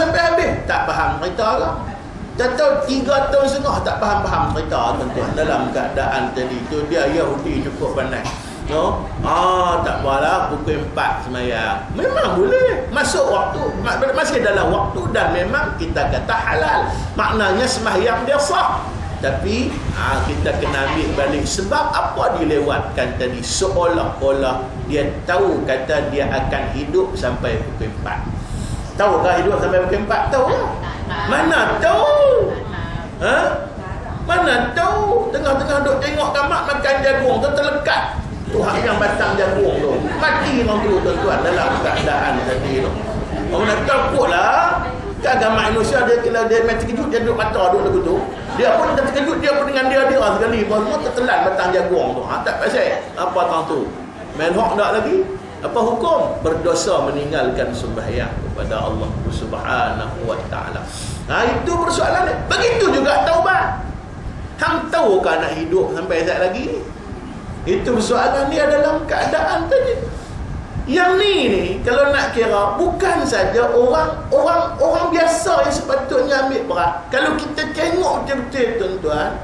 sampai habis tak faham cerita ke? Tak tahu 3 tahun setengah tak faham cerita tuan-tuan. Dalam keadaan tadi tu dia Yahudi cukup pandai. Tak apalah, pukul 4 sembahyang. Memang boleh masuk waktu, masih dalam waktu dan memang kita kata halal. Maknanya sembahyang dia sah. Tapi kita kena ambil balik sebab apa dilewatkan tadi. Seolah-olah dia tahu kata dia akan hidup sampai pukul 4. Tahukah hidup sampai pukul 4? Tahu tak? Mana tahu? Mana tahu? Tengah-tengah duk tengok kamak makan jagung tu terlekat. Tuhan yang batang jagung tu mati orang tu tuan-tuan dalam keadaan tadi tu. Orang nak takutlah. Kan agama Indonesia dia kalau dia main terkejut dia duduk mata duduk lagu tu. Dia pun terkejut, dia pun dengan dia sekali. Semua tertelan batang jagung tu. Tak pasal apa tang tu. Main hok tak lagi. Apa hukum? Berdosa meninggalkan sembahyang kepada Allah Subhanahu wa taala. Itu persoalan dia. Begitu juga taubat. Hang tahukah nak hidup sampai saat lagi? Itu persoalan dia dalam keadaan tadi. Yang ni kalau nak kira bukan saja orang biasa yang sepatutnya ambil berat. Kalau kita tengok betul-betul tuan-tuan,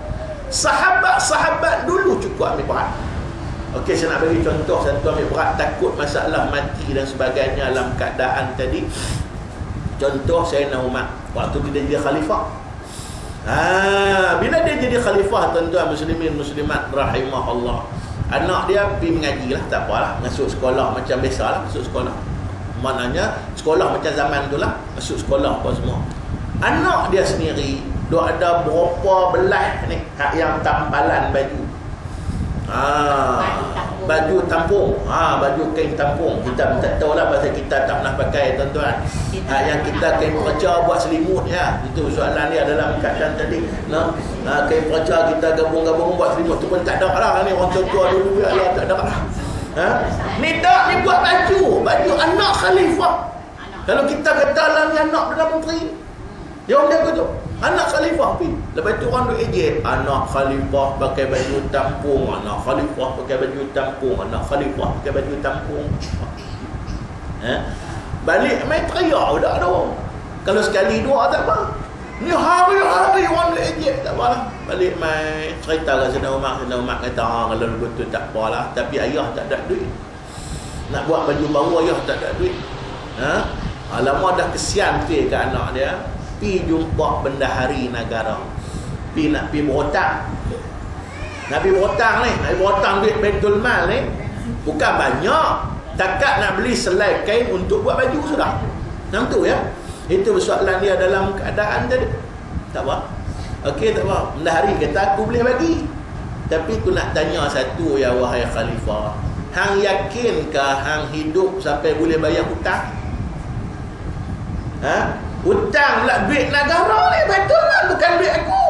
sahabat-sahabat dulu cukup ambil berat. Okey, saya nak bagi contoh satu ambil berat takut masalah mati dan sebagainya dalam keadaan tadi. Contoh Sayyidina Umar waktu dia jadi khalifah. Bila dia jadi khalifah tuan-tuan muslimin muslimat rahimahullah, anak dia pergi mengaji lah, tak apalah, masuk sekolah macam biasa lah, masuk sekolah. Maknanya sekolah macam zaman tu lah, masuk sekolah apa semua. Anak dia sendiri dia ada berapa belah ni yang tampalan baju. Baju tampung, baju kain tampung. Kita tak tahulah pasal kita tak pernah pakai tuan-tuan. Yang kita kain perca buat selimut ya. Itu soalan dia dalam keadaan tadi. Kain perca kita gabung-gabung buat selimut tu pun tak ada lah ni orang tua-tua dulu ya, tak ada lah. Ni buat baju anak khalifah. Kalau kita kata lah ni anak Perdana Menteri, dia orang dia kata anak khalifah pi. Lepas tu orang duk ejek, anak khalifah pakai baju tampung, anak khalifah pakai baju tampung, anak khalifah pakai baju tampung. Balik main teriak dah tu. Kalau sekali dua tak apa. Ni hari-hari orang duk ejek tak apalah. Balik main cerita kat Sayyidina Umar kata kalau betul tak apalah, tapi ayah tak ada duit. Nak buat baju baru ayah tak ada duit. Lama dah kesian ke anak dia. Pi jumpa bendahari negara. Nak pi berhutang. Nak pi berhutang ni, nak pi berhutang duit Baitul Mal ni bukan banyak. takat nak beli selai kain untuk buat baju sudah. Macam tu ya. Itu soalan dia dalam keadaan tadi. Tak apa. Okey, tak apa. Benda hari kata aku boleh bagi. Tapi aku nak tanya satu ya wahai khalifah. Hang yakinkah hang hidup sampai boleh bayar hutang? Ha? Hutang pula duit negara ni, betul lah, bukan duit aku.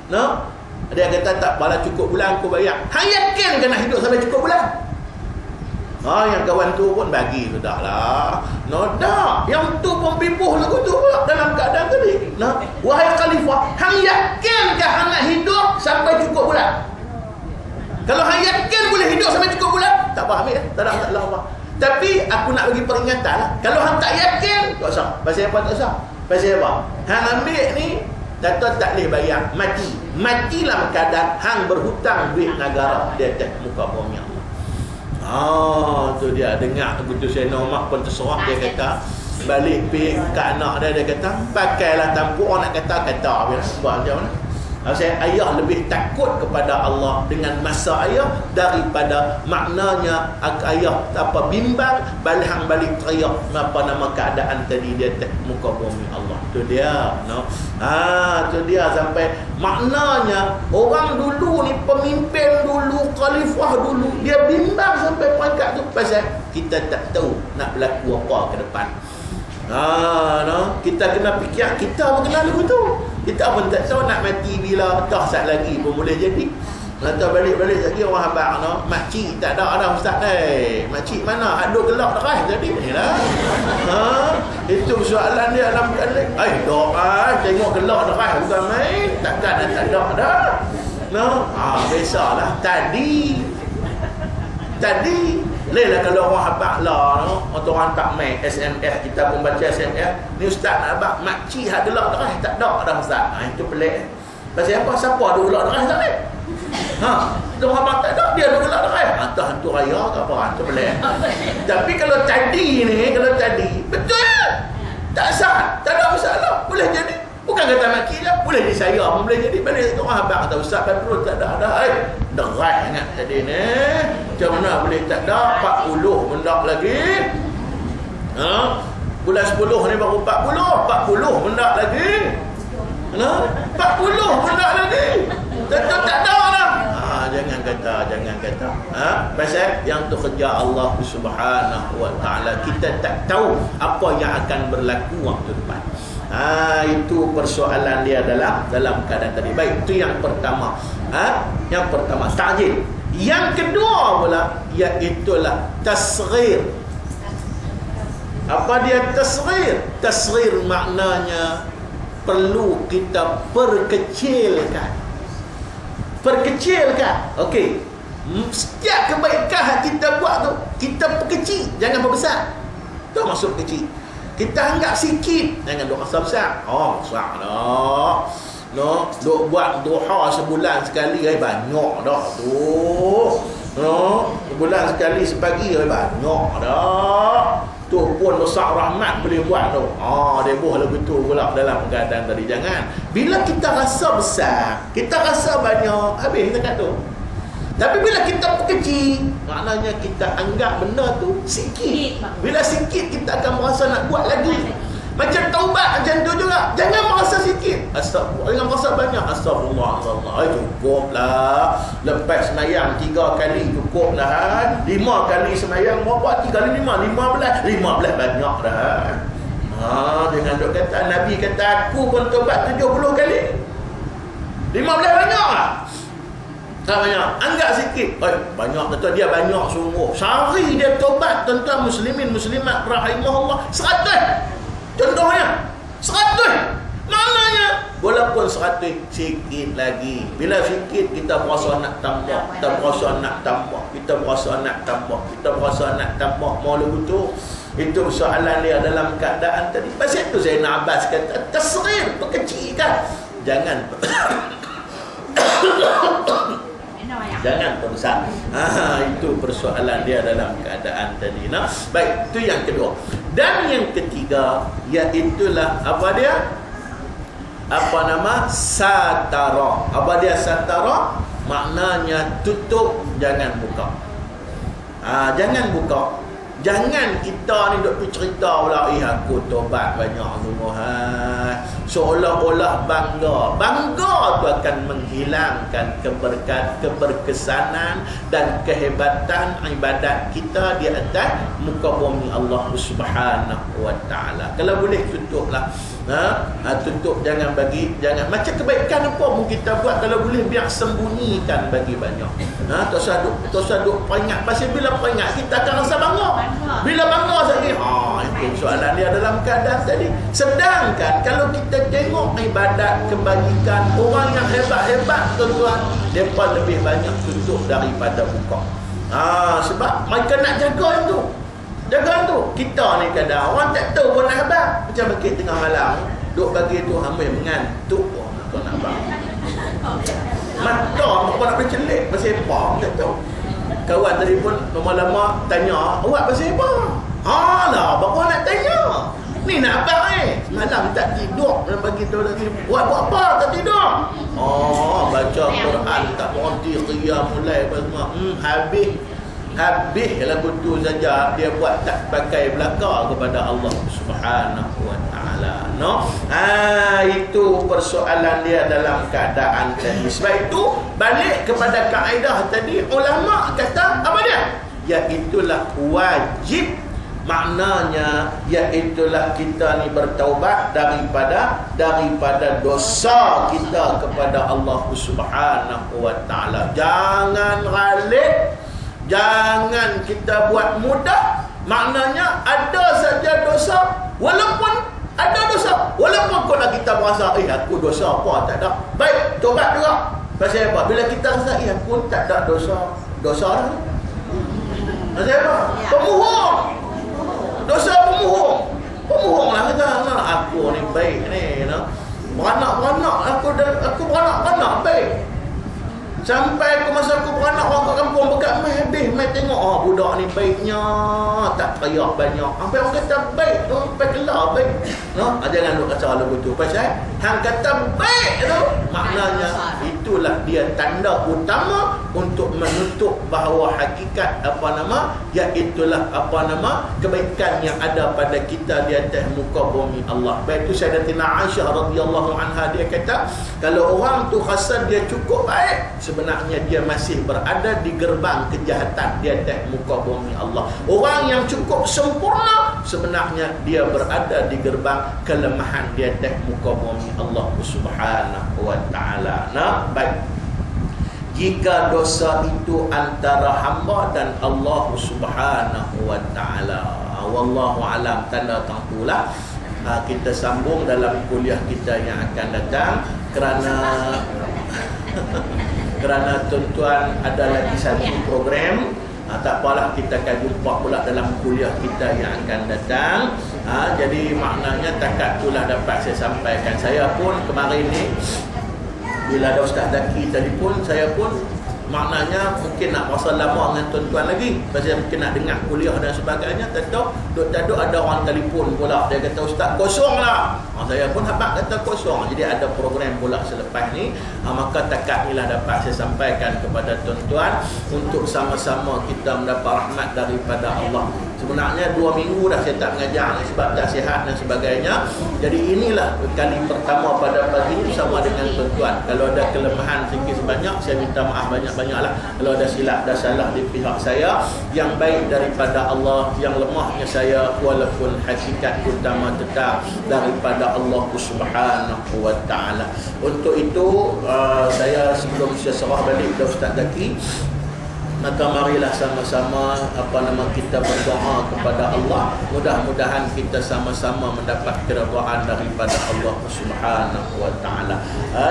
No? Dia kata tak apalah, cukup bulan aku bayar. Hang yakin kan nak hidup sampai cukup bulan? Yang kawan tu pun bagi sudahlah. No, dah. Yang tu pun pipuh lagu tu pula dalam keadaan tadi. No? Wahai khalifah, hang yakinkah hang nak hidup sampai cukup bulan? Kalau hang yakin boleh hidup sampai cukup bulan, tak apa ambil, tak ada masalah apa. Tapi aku nak bagi peringatan lah. Kalau hang tak yakin, tak usah. Pasal apa tak usah? Pasal apa? Hang ambil ni, kata tak boleh bayar, mati. Matilah keadaan hang berhutang duit negara di atas muka bumi Allah. Tu dia dengar begitu Sayyidina Umar pun terserah. Dia kata balik pergi ke anak dia kata pakailah tampuk, orang nak kata biar sebab macam mana. Saya ayah lebih takut kepada Allah dengan masa ayah daripada maknanya ayah bimbang balhang balik teriak keadaan tadi dia atas muka bumi Allah. Tu dia, no. Tu dia sampai maknanya orang dulu ni, pemimpin dulu, khalifah dulu, dia bimbang sampai peringkat tu pasal kita tak tahu nak berlaku apa ke depan. No. Kita kena fikir, kita pun kena lagu tu. Kita pun tak tahu nak mati bila, dah sat lagi pun boleh jadi. Nanti balik-balik lagi orang habaq, no. Makcik tak ada ustaz ni. Makcik mana? Ada gelap deras tadi ni lah. Itu soalan dia dalam keadaan. Doa tengok gelap deras bukan main. Takkan tak ada dah. No. Biasalah. Tadi lelah kalau orang habaq lah, no? Atau orang tak main SMS, kita pun baca SMS. Ni ustaz nak habaq makcik hak gelak deras tak ada dah ustaz. Itu pelik. Pasal apa? Siapa ada gelak deras tak ni? Dia orang habaq tak ada, dia ada gelak deras. Entah hantu raya ke apa, itu pelik. Tapi kalau tadi betul. Tak sah, tak ada masalah. Boleh jadi. Bukan kata makcik je, boleh disayar pun boleh jadi. Balik orang habaq kata ustaz Badrul tak ada. Deras sangat tadi ni. Macam mana boleh tak ada? 40 mendak lagi. Bulan 10 ni baru 40 mendak lagi. 40 mendak lagi. Tetap tak ada dah. Jangan kata. Pasal yang tu kerja Allah Subhanahu wa taala. Kita tak tahu apa yang akan berlaku waktu depan. Itu persoalan dia dalam keadaan tadi. Baik, itu yang pertama. Yang pertama ta'jil. Yang kedua pula iaitulah tasghir. Apa dia tasghir? Tasghir maknanya perlu kita perkecilkan. Okey. Setiap kebaikan yang kita buat tu, kita perkecil, jangan berbesar. Tu maksud kecil. Kita anggap sikit, jangan duk rasa besar. Besar dah. No, duk buat duha sebulan sekali, banyak dah tu. No, sebulan sekali sepagi, banyak dah. Tu pun besar rahmat boleh buat tu. Dia buah lagu tu pula dalam keadaan tadi. Jangan. Bila kita rasa besar, kita rasa banyak, habis kita kata tu. Tapi bila kita kecil, maknanya kita anggap benda tu sikit. Bila sikit, kita akan merasa nak buat lagi. Macam taubat macam tu juga. Jangan merasa sikit. Astagfirullah. Jangan merasa banyak. Astagfirullah. Cukuplah. Lepas semayang 3 kali cukuplah. 5 kali semayang berapa? 3 kali 5. 15 banyak dah. Jangan duk kata Nabi kata aku pun taubat 70 kali. 15 banyak lah. Tak banyak. Anggap sikit. Banyak betul, dia banyak sungguh. Sehari dia tobat, tuan-tuan muslimin muslimat rahimahullah, 100. Contohnya 100. Maknanya walaupun 100 sikit lagi. Bila sikit kita berasa nak tambah, kita berasa nak tambah. Mau lagu tu. Itu soalan dia dalam keadaan tadi. Pasal itu Zainal Abbas kata tasghir, perkecilkan. Jangan jangan perbesar. Itu persoalan dia dalam keadaan tadi. Baik, itu yang kedua. Dan yang ketiga, iaitulah apa dia? Satara. Apa dia satara? Maknanya tutup, jangan buka. Jangan buka. Jangan kita ni duk cerita pula, aku tobat banyak semua. Seolah-olah bangga. Bangga tu akan menghilangkan keberkesanan dan kehebatan ibadat kita di atas muka bumi Allah Subhanahu wa taala. Kalau boleh tutuplah. Tutup, jangan macam kebaikan apa pun kita buat, kalau boleh biar sembunyikan bagi banyak. Tak usah duk peringat. Pasal bila peringat kita akan rasa bangga. Bila bangga saja, itu soalan dia dalam keadaan tadi. Sedangkan kalau kita tengok ibadat kebajikan orang yang hebat-hebat, tuan-tuan, mereka lebih banyak tutup daripada buka. Sebab mereka nak jaga itu. Jaga tu. Kita ni kadang orang tak tahu pun nak abang. Macam kita tengah malam duk bagi tu hamil mengantuk. Kau nak abang. Mata kau nak bercelik pasal apa? Tak tahu. Kawan tadi pun lama-lama tanya, awak pasal apa? Alah, bapa nak tanya. Ni nak abang semalam tak tidur dan bagi tahu lagi. Buat apa tak tidur? Baca Quran tak berhenti, qiyam mulai apa semua. Habis lagu tu saja dia buat tak pakai belaka kepada Allah Subhanahu wa taala. Itu persoalan dia dalam keadaan tadi. Sebab itu balik kepada kaedah tadi, ulama kata apa dia? Iaitulah wajib. Maknanya iaitulah kita ni bertaubat daripada dosa kita kepada Allah Subhanahu wa taala. Jangan ralik. Jangan kita buat mudah. Maknanya ada saja dosa. Walaupun ada dosa, walaupun kalau kita berasa aku dosa apa tak ada, baik tobat juga. Pasal apa? Bila kita rasa aku tak ada dosa dah. Pasal apa? Pemohong. Dosa pemohong. Pemohonglah kata, aku ni baik ni, beranak-beranak aku beranak-beranak baik. Sampai ke masa aku beranak, orang kat kampung bekat mai tengok budak ni baiknya, tak payah banyak. Sampai orang kata baik tu, sampai kelar baik. Jangan duk kata lagu tu. Pasal hang kata baik tu, maknanya itulah dia tanda utama untuk menutup bahawa hakikat iaitulah kebaikan yang ada pada kita di atas muka bumi Allah. Baik tu Sayyidatina Aisyah radhiyallahu anha, dia kata kalau orang tu rasa dia cukup baik, sebenarnya dia masih berada di gerbang kejahatan di atas muka bumi Allah. Orang yang cukup sempurna, sebenarnya dia berada di gerbang kelemahan di atas muka bumi Allah Subhanahu wa taala. Baik. Jika dosa itu antara hamba dan Allah Subhanahu wa taala. Wallahu alam, tanda tentulah. Kita sambung dalam kuliah kita yang akan datang, kerana tuan-tuan ada lagi satu program. Tak apalah, kita akan jumpa pula dalam kuliah kita yang akan datang. Jadi maknanya takat itulah dapat saya sampaikan. Saya pun kemarin ni bila ada Ustaz Daki telefon, saya pun maknanya mungkin nak masa lama dengan tuan-tuan lagi. Pasal mungkin nak dengar kuliah dan sebagainya. Tak tahu ada orang telefon pula. Dia kata, Ustaz kosong lah. Saya pun habaq kata kosong. Jadi ada program pula selepas ni. Maka takat inilah dapat saya sampaikan kepada tuan-tuan untuk sama-sama kita mendapat rahmat daripada Allah. Sebenarnya 2 minggu dah saya tak mengajar ni sebab tak sihat dan sebagainya. Jadi inilah kali pertama pada pagi ini bersama dengan tuan-tuan. Kalau ada kelemahan sedikit sebanyak, saya minta maaf banyak-banyaklah. Kalau ada silap dan salah di pihak saya, yang baik daripada Allah, yang lemahnya saya, walaupun hakikat utama tetap daripada Allah Subhanahu wa taala. Untuk itu saya sebelum saya serah balik kepada Ustaz Zaki, maka marilah sama-sama kita berdoa kepada Allah. Mudah-mudahan kita sama-sama mendapat keridhaan daripada Allah Subhanahu wa taala.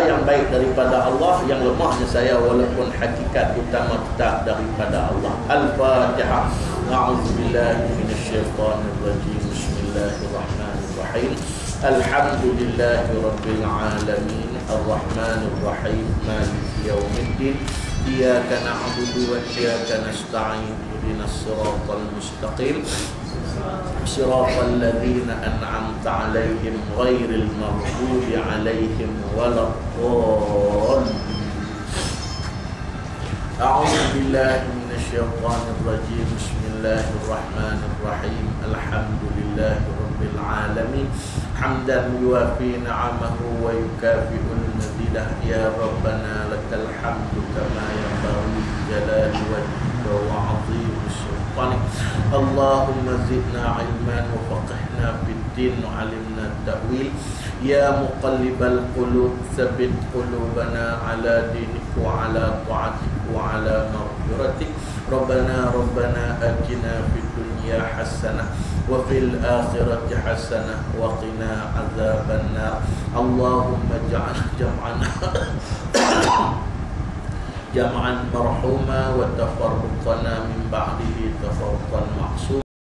Yang baik daripada Allah, yang lemahnya saya, walaupun hakikat utama tetap daripada Allah. Al-Fatihah. A'udzubillahi minasyaitonir rajim. Bismillahirrahmanirrahim. Alhamdulillahi rabbil alamin. Ar-Rahmanir Rahim. Maliki yaumiddin. Iyyaka na'budu wa iyyaka nasta'in. Ihdinas siratal mustaqim. Siratal ladzina an'amta 'alaihim ghairil maghdubi 'alaihim waladdallin. A'udzu billahi minasy minasyaitonir rajim. Bismillahirrahmanirrahim. Alhamdulillahirabbil alamin. Hamdan yuwafi ni'amahu wa yukafi'ul mazidah. Ya Rabbana lakal hamdu kama yanbaghi li jalali wajhika wa 'azimi sultanik. Allahumma zidna ilman wa faqihna fid din wa 'allimna ta'wil. Ya muqallibal qulub tsabbit qulubana ala dinik wa ala ta'atik wa ala maghfiratik. Rabbana atina fid dunya hasanah wa fil akhirati hasanah wa qina adzabannar. Allahumma ja'al jam'an marhuma wa tafarruqana min ba'dihi tafarruqan ma'sum.